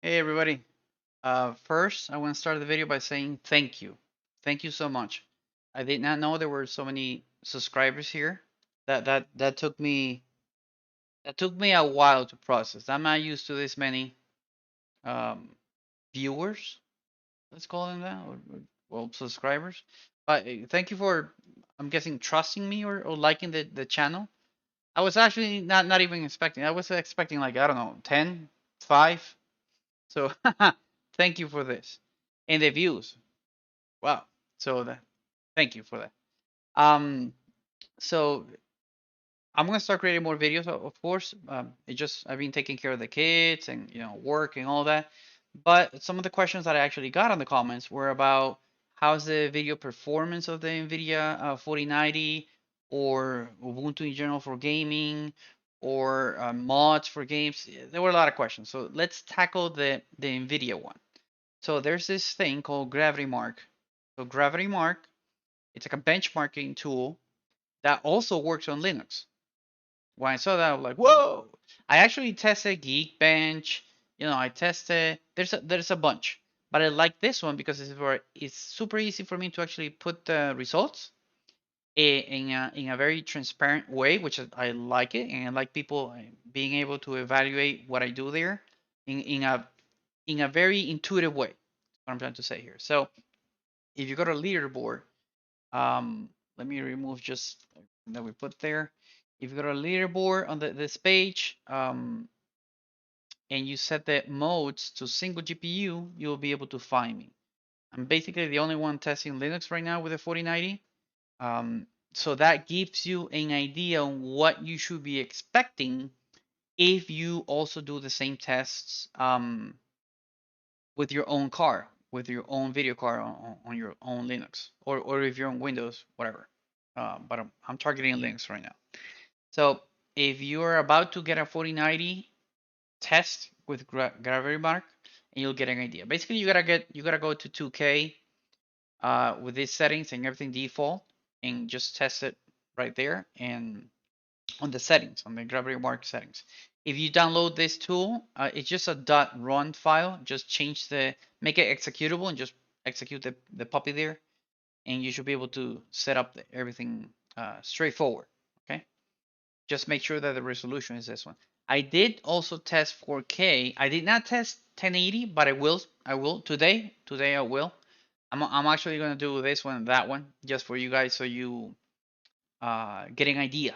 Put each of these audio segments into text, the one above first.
Hey everybody. First, I want to start the video by saying thank you. Thank you so much. I did not know there were so many subscribers here. That took me a while to process. I'm not used to this many um, viewers. Let's call them that, well, subscribers. But thank you for, I'm guessing, trusting me or liking the channel. I was actually not even expecting. I was expecting like I don't know, 10, 5. So thank you for this. And the views. Wow. So thank you for that. Um, so I'm gonna start creating more videos, of course. It just I've been taking care of the kids and work and all that. But some of the questions that I actually got on the comments were about how's the video performance of the Nvidia 4090 or Ubuntu in general for gaming or mods for games. There were a lot of questions. So let's tackle the Nvidia one. So there's this thing called GravityMark. So GravityMark, it's like a benchmarking tool that also works on Linux. When I saw that, I was like, whoa! I actually tested Geekbench. I tested. There's a bunch, but I like this one because it's super easy for me to actually put the results in a very transparent way, which I like it, and I like people being able to evaluate what I do there in a very intuitive way. That's what I'm trying to say here. So if you go to leaderboard, let me remove just that we put there. If you go to leaderboard on this page, and you set the modes to single GPU, you'll be able to find me. I'm basically the only one testing Linux right now with the 4090. So that gives you an idea on what you should be expecting if you also do the same tests with your own car, with your own video card on your own Linux, or if you're on Windows, whatever. But I'm targeting Linux right now. So if you're about to get a 4090, test with GravityMark, and you'll get an idea. Basically, you gotta go to 2K with these settings and everything default, and just test it right there and on the settings, on the GravityMark settings. If you download this tool, it's just a .run file. Just make it executable and just execute the puppy there, and you should be able to set up everything straightforward. Okay, just make sure that the resolution is this one. I did also test 4K. I did not test 1080, but I will. I will today. Today I will. I'm actually gonna do this one and that one just for you guys, so you get an idea,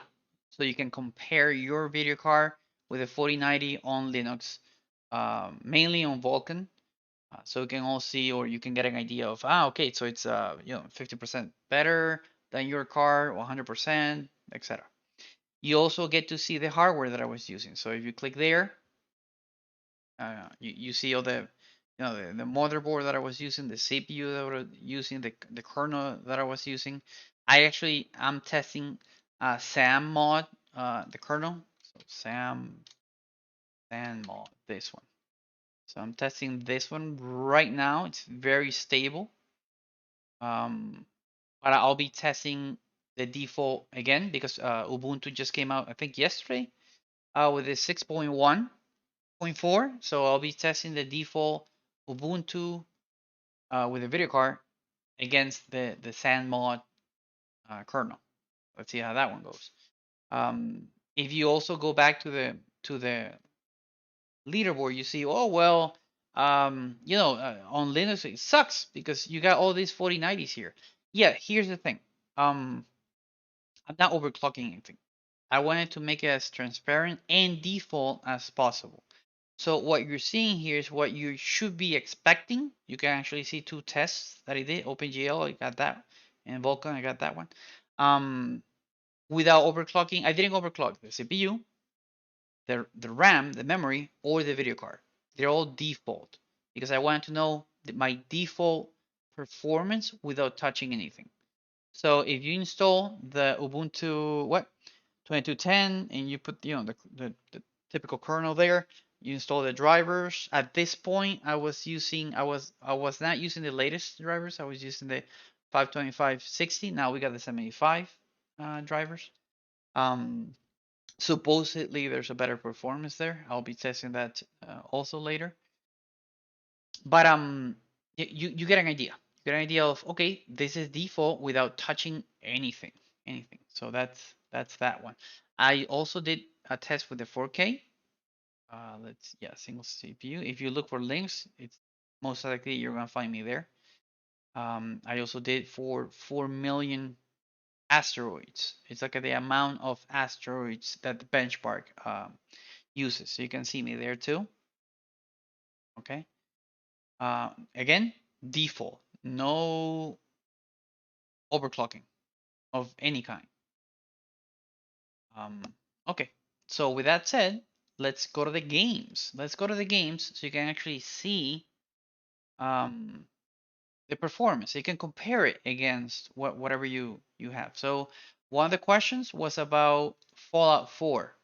so you can compare your video card with a 4090 on Linux, mainly on Vulkan, so you can all see, or you can get an idea of okay, so it's 50% better than your card, 100%, etc. You also get to see the hardware that I was using. So if you click there, you see all the motherboard that I was using, the CPU that I was using, the kernel that I was using. I'm testing SAM mod, the kernel. So SAM mod, this one. So I'm testing this one right now. It's very stable. Um, but I'll be testing the default again because Ubuntu just came out, I think yesterday, with the 6.1.4. So I'll be testing the default Ubuntu with a video card against the SandMod kernel. Let's see how that one goes. If you also go back to the leaderboard, you see, oh well, on Linux it sucks because you got all these 4090s here. Yeah, here's the thing. Um, I'm not overclocking anything. I wanted to make it as transparent and default as possible. So what you're seeing here is what you should be expecting. You can actually see two tests that I did. OpenGL, I got that, and Vulkan, I got that one. Um, Without overclocking, I didn't overclock the CPU, the RAM, the memory, or the video card. They're all default because I wanted to know my default performance without touching anything. So if you install the Ubuntu 2210 and you put the typical kernel there, you install the drivers. At this point, I was not using the latest drivers. I was using the 52560. Now we got the 785 drivers. Um, Supposedly there's a better performance there. I'll be testing that also later. But you get an idea. You get an idea of, okay, this is default without touching anything. So that's that one. I also did a test with the 4K. Yeah, single CPU. If you look for links, it's most likely you're gonna find me there. I also did for 4 million asteroids. It's like the amount of asteroids that the benchmark uses. So you can see me there too. Okay. Again, default, no overclocking of any kind. Um, okay. So with that said, let's go to the games. Let's go to the games so you can actually see the performance. You can compare it against whatever you have. So one of the questions was about Fallout 4.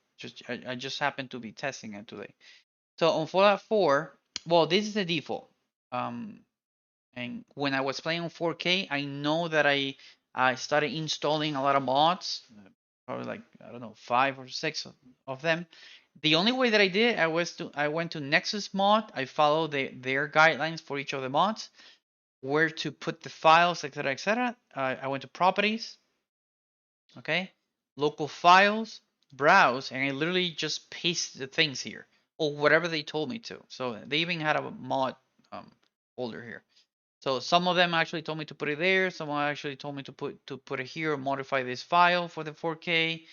I just happened to be testing it today. So on Fallout 4, well, this is the default. Um, and when I was playing on 4K, I know that I started installing a lot of mods, probably like I don't know 5 or 6 of them. The only way that I did, I went to Nexus mod. I followed their guidelines for each of the mods, where to put the files, etc., etc. I went to properties, okay, local files, browse, and I literally just paste the things here or whatever they told me to. So they even had a mod folder here. So some of them actually told me to put it there. Someone actually told me to put it here or modify this file for the 4K,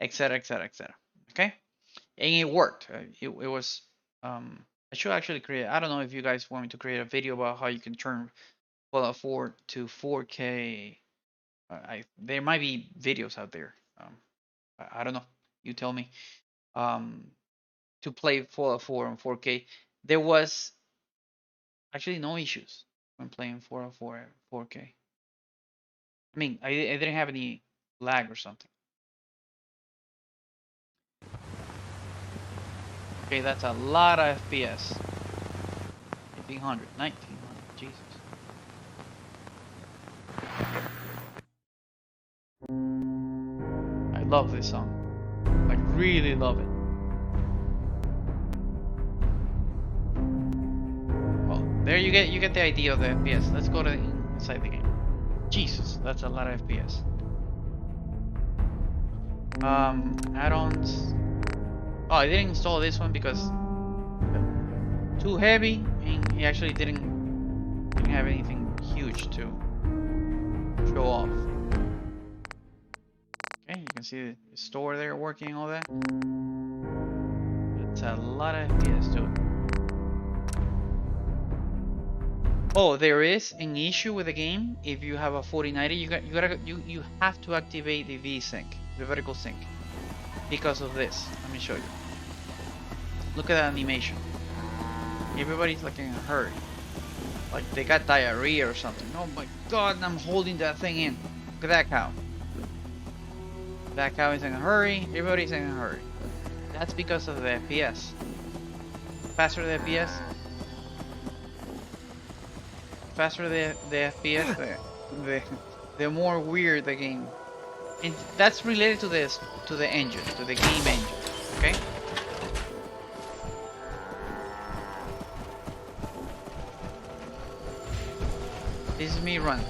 etc., etc., etc. Okay, and it worked. It was. I should actually create. I don't know if you guys want me to create a video about how you can turn Fallout 4 to 4K. There might be videos out there. I don't know. You tell me. Um, to play Fallout 4 on 4K, there was actually no issues when playing Fallout 4 at 4K. I mean, I didn't have any lag or something. Okay, that's a lot of FPS. 1800, 1900, Jesus. I love this song. I really love it. Well, there you get the idea of the FPS. Let's go to inside the game. Jesus, that's a lot of FPS. Add-ons. Oh, I didn't install this one because too heavy, and he actually didn't have anything huge to show off. Okay, you can see the store there working, all that. It's a lot of FPS, dude. Oh, there is an issue with the game. If you have a 4090, you have to activate the VSync, the vertical sync, because of this. Let me show you. Look at that animation. Everybody's like in a hurry, like they got diarrhea or something. Oh my God, I'm holding that thing in. Look at that cow. That cow is in a hurry. Everybody's in a hurry. That's because of the FPS. Faster the FPS, FPS, the more weird the game. And that's related to this, to the engine, to the game engine. Okay. This is me running,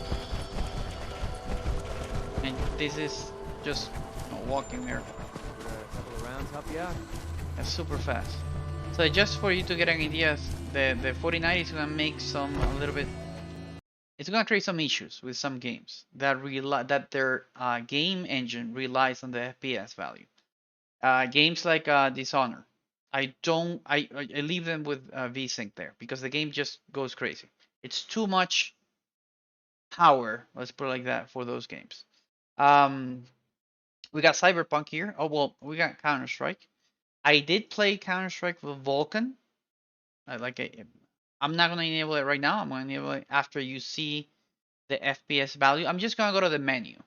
and this is just walking there. A couple of rounds help you out. That's super fast. So just for you to get an idea, the 4090 is gonna make a little bit. It's gonna create some issues with some games that their game engine relies on the FPS value. Games like Dishonor, I leave them with VSync there because the game just goes crazy. It's too much power, let's put it like that, for those games. We got Cyberpunk here. Oh well, we got CounterStrike. I did play CounterStrike with Vulkan. I'm not gonna enable it right now. I'm gonna enable it after you see the FPS value. I'm just gonna go to the menu.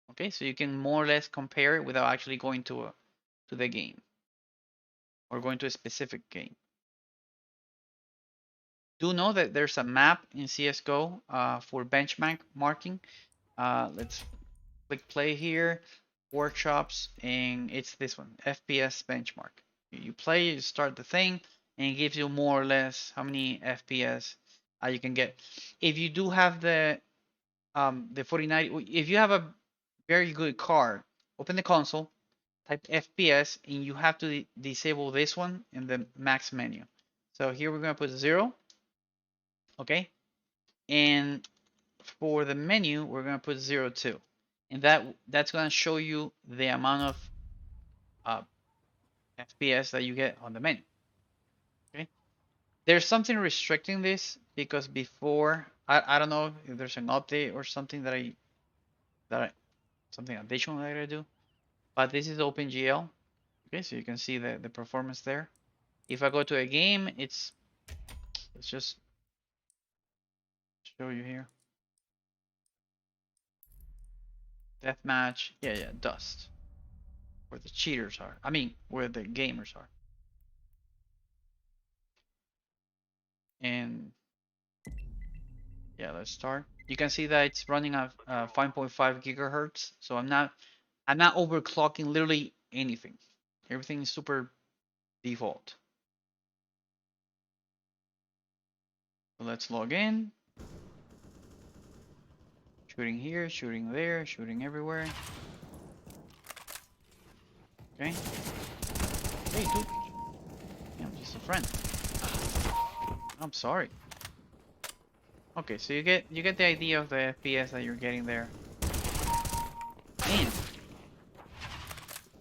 Okay, so you can more or less compare it without actually going to the game or going to a specific game. Do know that there's a map in CS:GO for benchmark marking. Let's click play here, workshops, and it's this one, FPS benchmark. You play, you start the thing, and it gives you more or less how many FPS you can get. If you do have the 4090, if you have a very good card, open the console, type FPS, and you have to disable this one in the max menu. So here we're gonna put 0, okay? And for the menu, we're gonna put 0 too, and that's gonna show you the amount of uh, FPS that you get on the menu. Okay. There's something restricting this because before I don't know if there's an update or something that I something additional that I gotta do, but this is OpenGL. Okay, so you can see the performance there. If I go to a game, let's just show you here. Deathmatch, yeah, Dust, where the cheaters are. I mean, where the gamers are. And yeah, let's start. You can see that it's running at 5.5 gigahertz. So I'm not overclocking literally anything. Everything is super default. So let's log in. Shooting here, shooting there, shooting everywhere. Okay. Hey, dude. Yeah, I'm just a friend. I'm sorry. Okay, so you get the idea of the FPS that you're getting there. And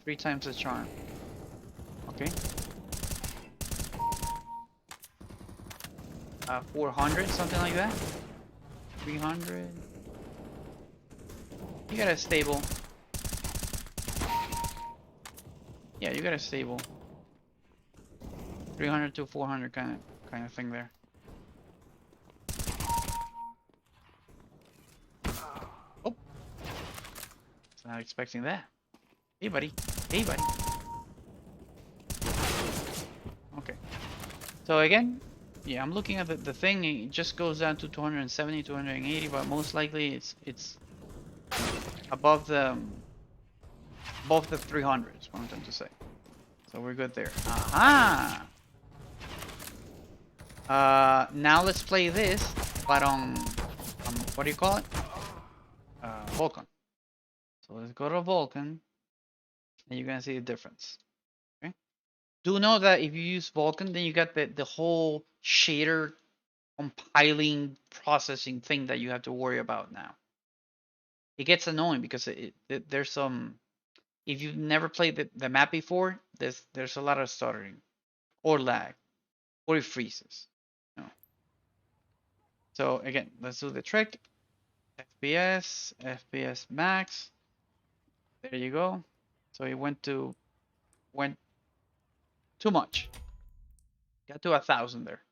3 times the charm. Okay. 400, something like that. 300. You got a stable. Yeah, you got a stable. 300 to 400 kind of thing there. Oh, was not expecting that. Hey, buddy. Hey, buddy. Okay. So again, yeah, I'm looking at the thing. It just goes down to 270, 280, but most likely it's above the 300 is what I'm trying to say. So we're good there. Aha! Now let's play this, but on what do you call it? Vulkan. So let's go to Vulkan, and you're gonna see the difference. Okay. Do know that if you use Vulkan, then you got the whole shader compiling processing thing that you have to worry about now. It gets annoying because there's some. If you've never played the map before, there's a lot of stuttering or lag or it freezes. You know. So again, let's do the trick. FPS max. There you go. So it went too much. Got to 1,000 there.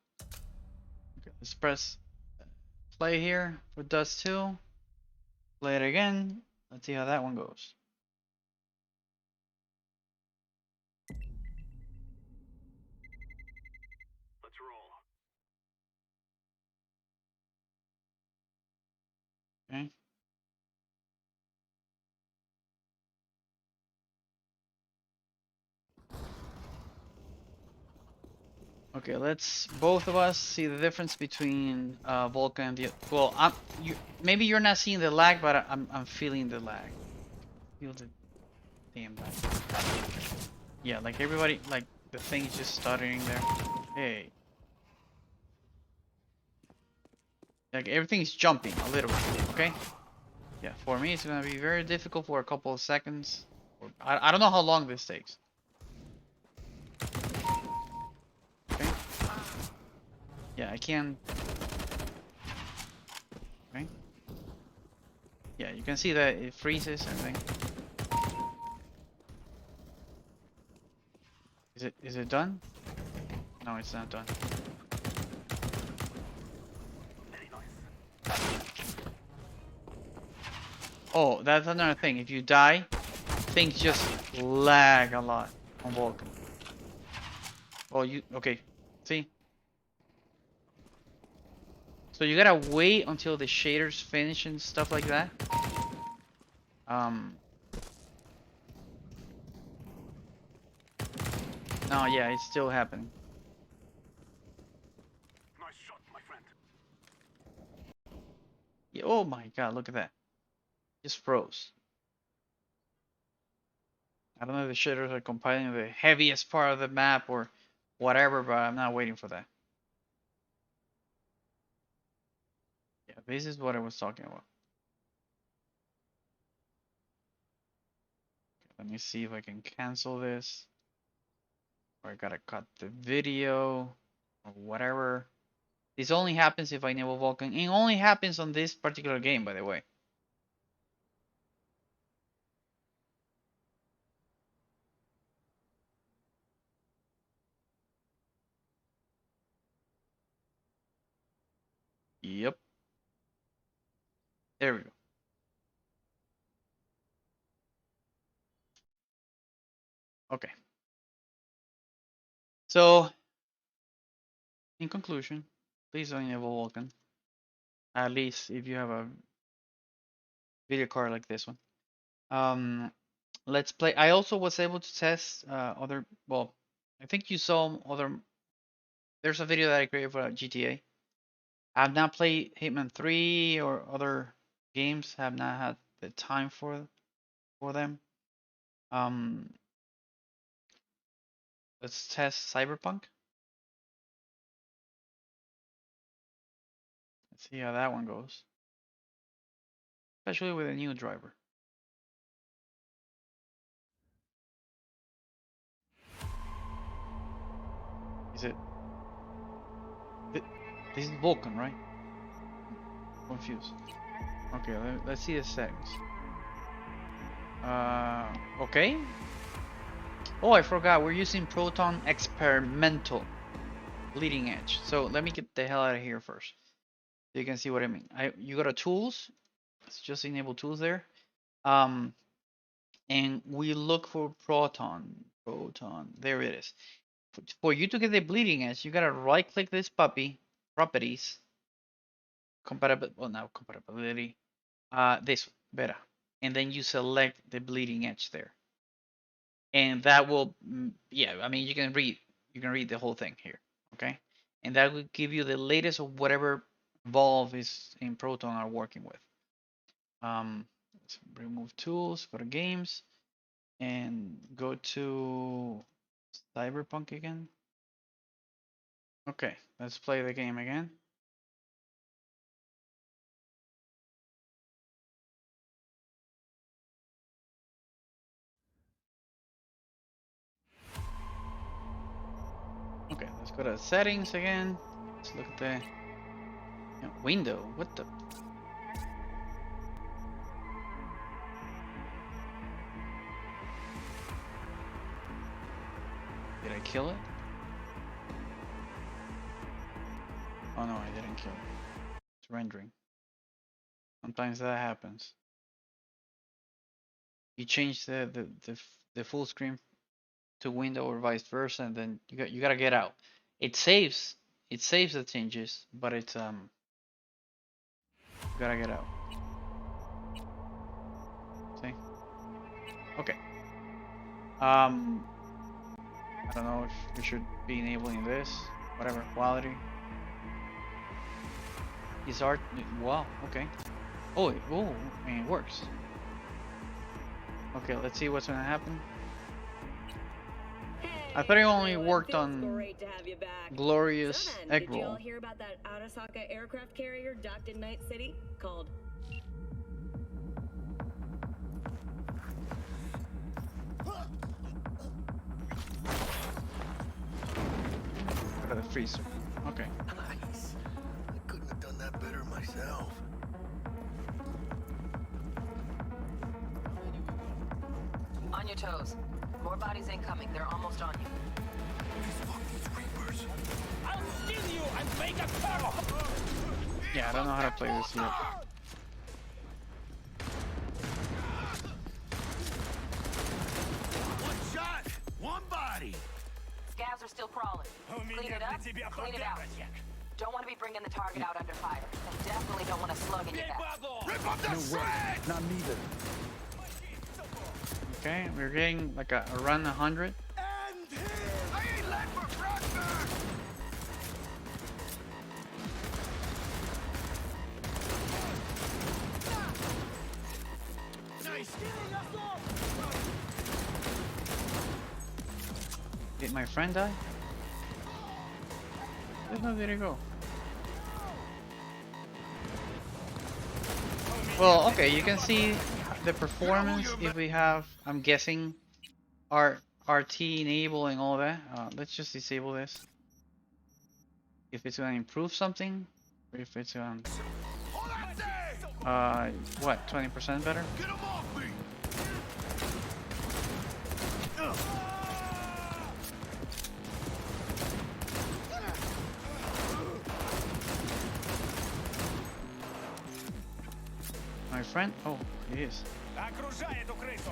Okay, let's press play here for Dust 2. Play it again. Let's see how that one goes. Let's roll. Okay. Okay, let's both of us see the difference between Vulkan and the. Well, maybe you're not seeing the lag, but I'm feeling the lag. Feel the damn lag. Yeah, like everybody, like the thing is just stuttering there. Hey. Like everything's jumping a little bit, okay? Yeah, for me it's gonna be very difficult for a couple of seconds. I don't know how long this takes. Okay. Yeah, I can. Okay. Yeah, you can see that it freezes and everything. Is it done? No, it's not done. Oh, that's another thing. If you die, things just lag a lot on Vulkan. Oh, okay. See? So you gotta wait until the shaders finish and stuff like that. No, yeah, it's still happening. Nice shot, my friend. Oh my god, look at that. Just froze. I don't know if the shaders are compiling the heaviest part of the map or whatever, but I'm not waiting for that. Yeah, this is what I was talking about. Let me see if I can cancel this. Or I gotta cut the video or whatever. This only happens if I enable Vulkan. It only happens on this particular game, by the way. Yep. There we go. Okay. So, in conclusion, please don't enable Vulkan. At least if you have a video card like this one. Let's play. I also was able to test other. Well, I think you saw other. There's a video that I created for GTA. I've not played Hitman 3 or other games. Have not had the time for them. Um, let's test Cyberpunk. Let's see how that one goes. Especially with a new driver. Is it? This is Vulkan, right? I'm confused. Okay, let's see the settings. Okay. Oh, I forgot. We're using Proton Experimental Leading Edge. So let me get the hell out of here first, so you can see what I mean. You go to Tools. Let's just enable Tools there. And we look for Proton. There it is. For you to get the bleeding edge, you gotta right-click this puppy, properties, compatibility. Well, now compatibility. This beta, and then you select the bleeding edge there, and that will, yeah. I mean, you can read the whole thing here, okay? And that will give you the latest of whatever Valve is in Proton are working with. Let's remove tools, go to games, and go to Cyberpunk again. Okay, let's play the game again. Okay, let's go to settings again. Let's look at the window. What the? Did I kill it? Oh no, I didn't kill it. It's rendering. Sometimes that happens. You change the full screen to window or vice versa, and then you gotta get out. It saves the changes, but it's you gotta get out. See? Okay. I don't know if we should be enabling this. Whatever quality. Is art? Wow. Okay. Oh, and it works. Okay, let's see what's gonna happen. I thought it only worked on Glorious Egg Roll. Did you all hear about that Arasaka aircraft carrier docked in Night City called? Go to the freezer. Okay. Nice. I couldn't have done that better myself. On your toes. More bodies incoming. They're almost on you. Fuck these creepers. I'll steal you and make a turtle! Yeah, I don't know how to play this yet. One shot, one body. Scavs are still crawling. Clean it up, clean it out. Don't want to be bringing the target out under fire. And definitely don't want a slug in your back. Rip up the shred! Not neither. Okay, we're getting like around 100. And him! I ain't left for breakfast! my friend die? Where did it go? Well, okay, you can see the performance if we have, I'm guessing, RT enable and all that. Let's just disable this. If it's gonna improve something, or if it's gonna, what, 20% better? Get him off me! My friend? Oh, he is. Окружай эту крысу!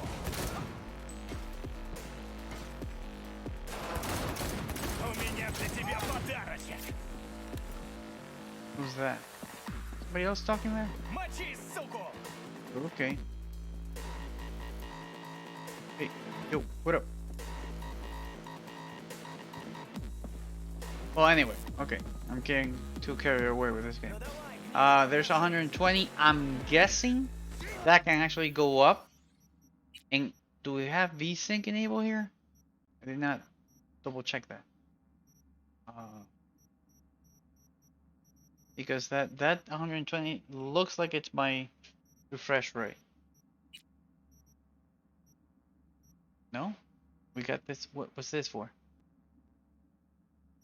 У меня для тебя подарочек! Who's that? Somebody else talking there? Мочи, суку! Okay. Hey, yo, what up? Well, anyway, okay. I'm getting too carried away with this game. There's 120. I'm guessing that can actually go up. And do we have VSync enabled here? I did not double check that. Because that 120 looks like it's my refresh rate. No? We got this. What's this for?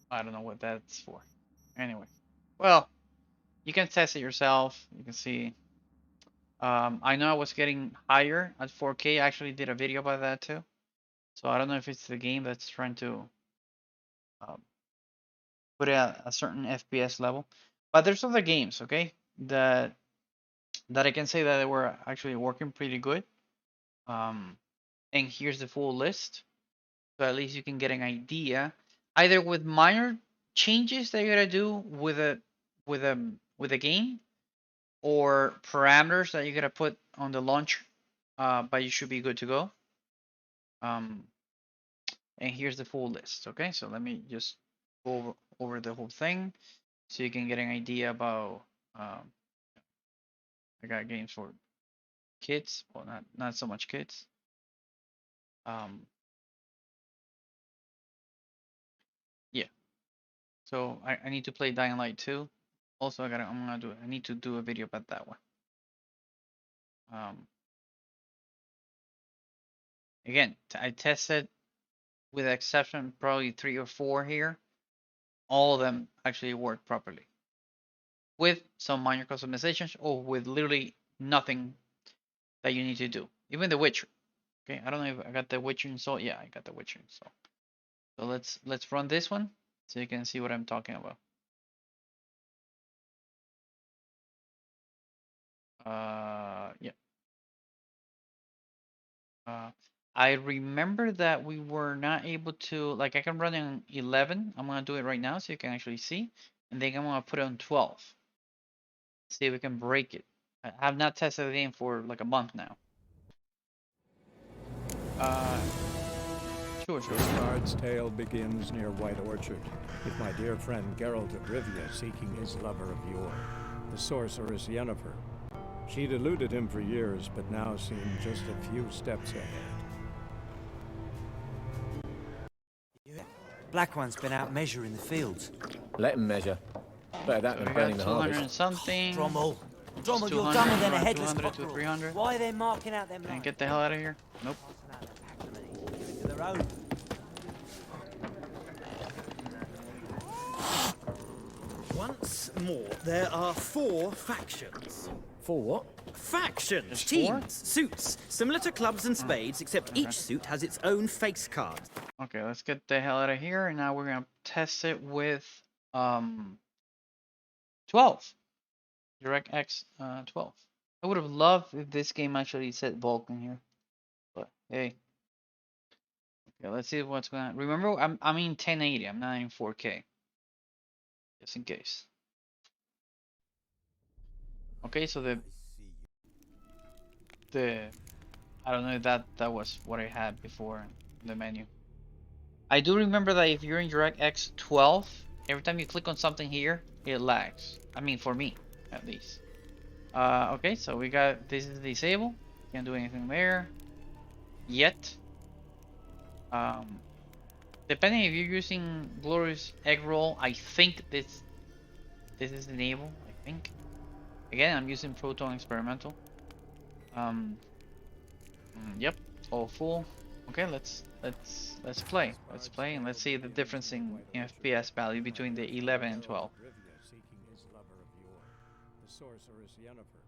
I don't know what that's for. Anyway. Well, you can test it yourself. You can see. I know I was getting higher at 4K. I actually did a video about that too. So I don't know if it's the game that's trying to put it at a certain FPS level. But there's other games, okay, that I can say that they were actually working pretty good. And here's the full list. So at least you can get an idea, either with minor changes that you gotta do with a game, or parameters that you gotta put on the launch, but you should be good to go. And here's the full list. Okay, so let me just go over the whole thing so you can get an idea about. I got games for kids, well, not so much kids. Yeah. So I need to play Dying Light 2. Also, I need to do a video about that one. Again, I tested, with the exception probably 3 or 4 here. All of them actually work properly, with some minor customizations or with literally nothing that you need to do. Even The Witcher. Okay, I don't know if I got The Witcher installed. Yeah, I got The Witcher installed. So let's run this one so you can see what I'm talking about. Yeah. I remember that we were not able to, like, I can run in 11. I'm gonna do it right now so you can actually see, and then I'm gonna put it on 12. See if we can break it. I have not tested the game for like a month now. Sure. The Bard's tale begins near White Orchard, with my dear friend Geralt of Rivia seeking his lover of yore, the sorceress Yennefer. She'd eluded him for years, but now seemed just a few steps ahead. Black One's been out measuring the fields. Let him measure. Better that So than we burning got the 200 harvest. something. Drommel, you're 200, dumber than a headless 200 to cockerel. 300. Why are they marking out them Can I lines? get the hell out of here? Nope. To their own. Once more, there are 4 factions. For what? Factions! There's 4? Teams! Suits! Similar to clubs and spades, except each suit has its own face card. Okay, let's get the hell out of here. And now we're gonna test it with 12. DirectX 12. I would have loved if this game actually said Vulkan here, but hey. Okay, let's see what's going on. Remember, I'm in 1080. I'm not in 4K, just in case. Okay, so the I don't know if that was what I had before in the menu. I do remember that if you're in DirectX 12, every time you click on something here, it lags. I mean, for me, at least. Okay, so we got this is disabled. Can't do anything there yet. Depending if you're using Glorious Egg Roll, I think this is enabled. I think. Again, I'm using Proton Experimental. Yep, all full. Okay, let's play. Let's play and let's see the difference in FPS value between the 11 and 12. Rivia seeking his lover of yore, the sorceress Yennefer.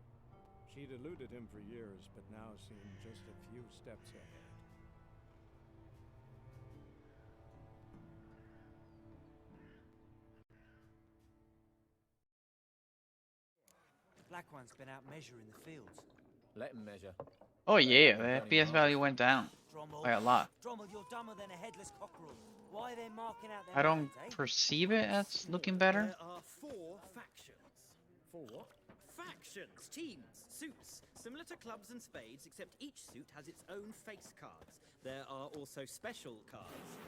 She'd eluded him for years, but now seemed just a few steps ahead. The black one's been out measuring the fields. Let him measure. Oh yeah, the FPS value went down Drommel. by a lot. Drommel, you're dumber than a headless cockerel. Why are they marking out their I don't lines, eh? perceive it as looking better. There are 4 factions. 4 what? Factions, teams, suits, similar to clubs and spades, except each suit has its own face cards. There are also special cards.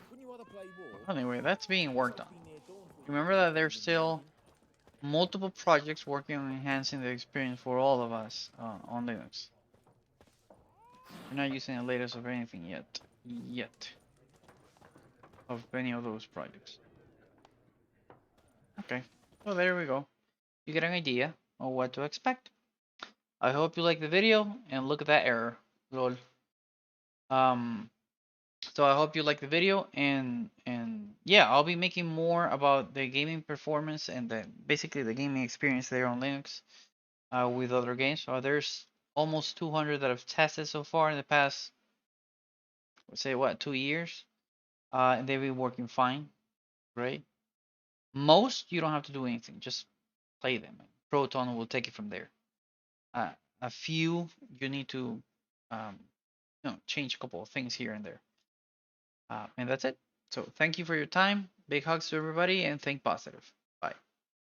Wouldn't you rather play war? Anyway, that's being worked on. Remember that there's still multiple projects working on enhancing the experience for all of us on Linux. We're not using the latest of anything yet. Of any of those projects. Okay, well there we go. You get an idea of what to expect. I hope you like the video and look at that error. Lol. So I hope you like the video and yeah, I'll be making more about the gaming performance and basically the gaming experience there on Linux with other games. So there's almost 200 that I've tested so far in the past, let's say 2 years, and they've been working fine, right? Most you don't have to do anything, just play them. Proton will take it from there. A few you need to change a couple of things here and there. And that's it. So thank you for your time. Big hugs to everybody and think positive.